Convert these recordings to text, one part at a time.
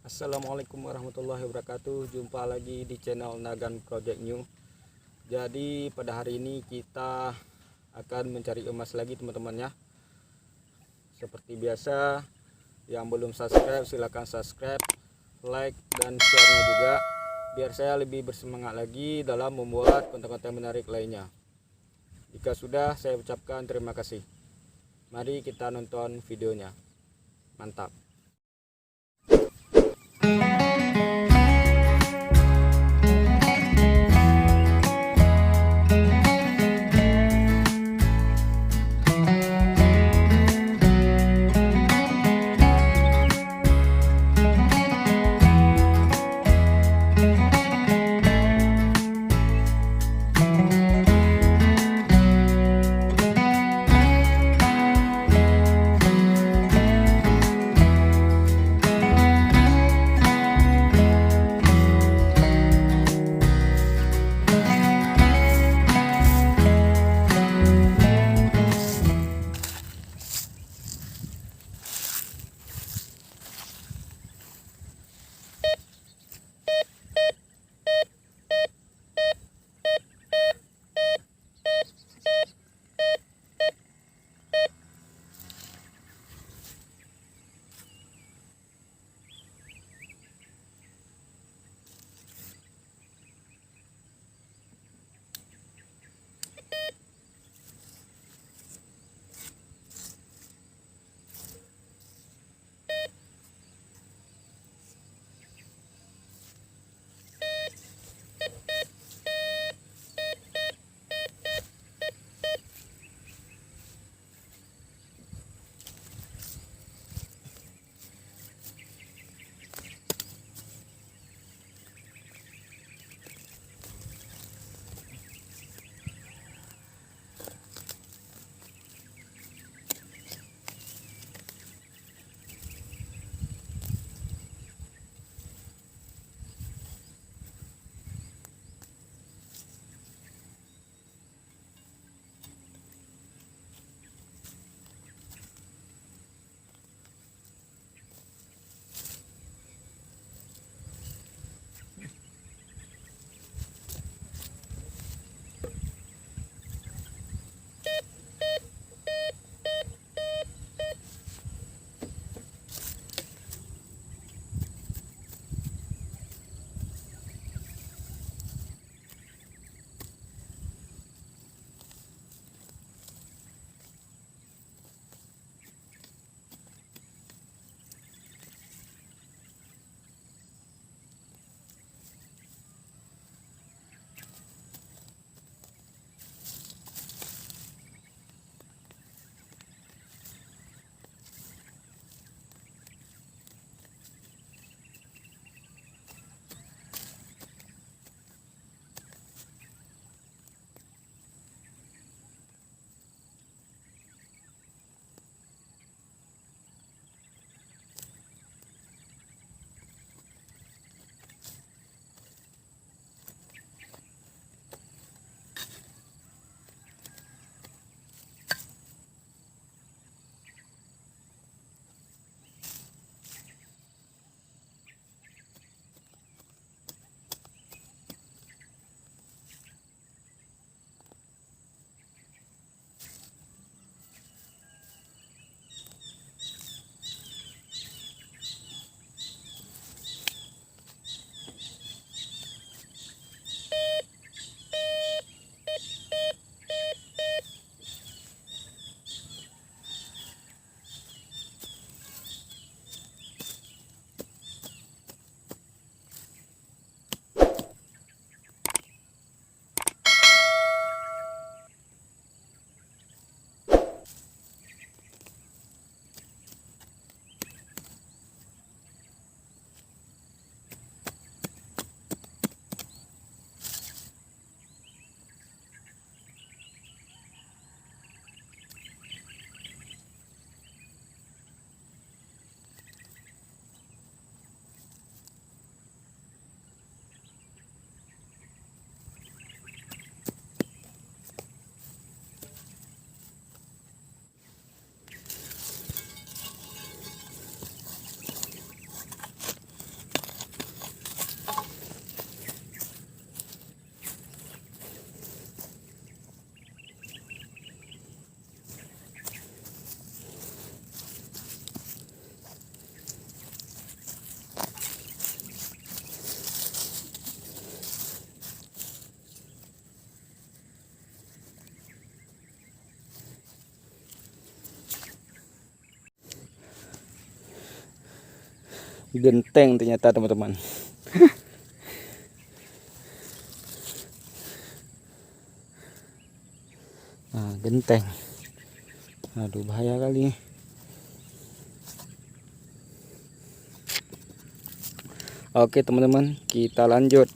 Assalamualaikum warahmatullahi wabarakatuh. Jumpa lagi di channel Nagan Project New. Jadi pada hari ini kita akan mencari emas lagi teman-teman ya. Seperti biasa, yang belum subscribe silahkan subscribe, like dan share-nya juga, biar saya lebih bersemangat lagi dalam membuat konten-konten menarik lainnya. Jika sudah, saya ucapkan terima kasih. Mari kita nonton videonya. Mantap. Genteng ternyata teman-teman. Nah, genteng. Aduh, bahaya kali. Oke teman-teman, kita lanjut.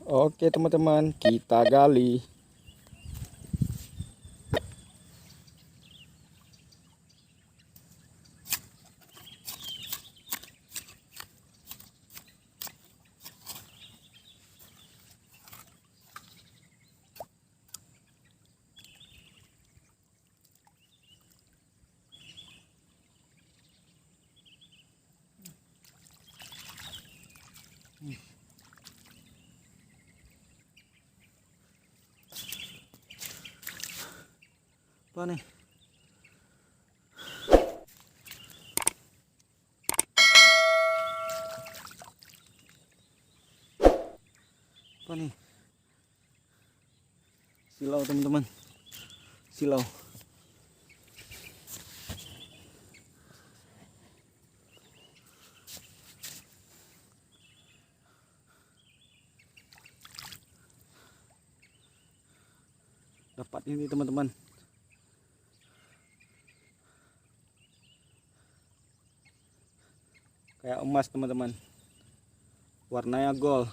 Oke teman-teman, kita gali. Apa nih? Apa nih? Silau teman-teman. Silau. Dapat ini teman-teman. Kayak emas teman-teman. Warnanya gold.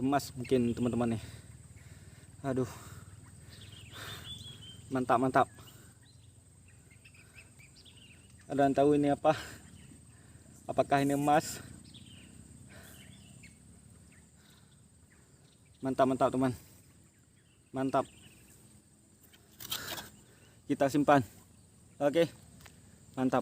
Emas mungkin teman-teman nih. Aduh. Mantap. Ada yang tahu ini apa? Apakah ini emas? Mantap teman. Mantap. Kita simpan. Oke. Mantap.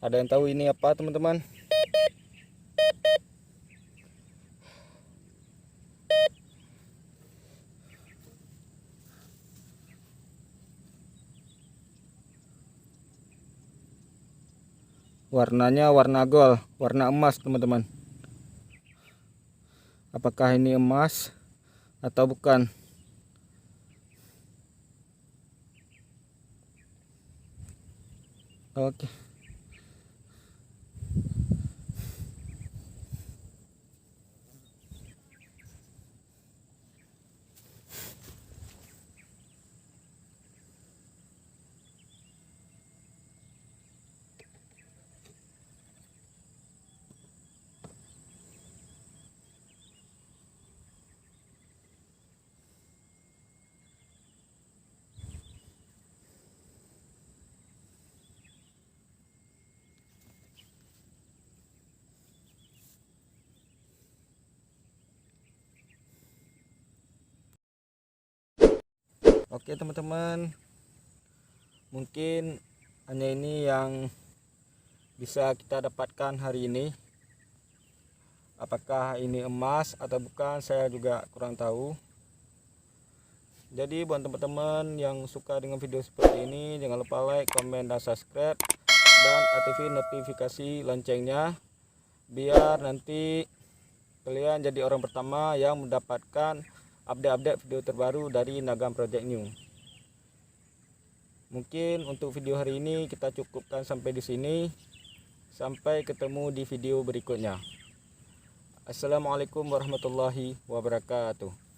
Ada yang tahu ini apa teman-teman? Warnanya warna gold, warna emas teman-teman. Apakah ini emas atau bukan? Oke. Oke teman-teman, mungkin hanya ini yang bisa kita dapatkan hari ini. Apakah ini emas atau bukan, saya juga kurang tahu. Jadi buat teman-teman yang suka dengan video seperti ini, jangan lupa like, komen, dan subscribe, dan aktifin notifikasi loncengnya biar nanti kalian jadi orang pertama yang mendapatkan update-update video terbaru dari Nagam Project New. Mungkin untuk video hari ini kita cukupkan sampai di sini. Sampai ketemu di video berikutnya. Assalamualaikum warahmatullahi wabarakatuh.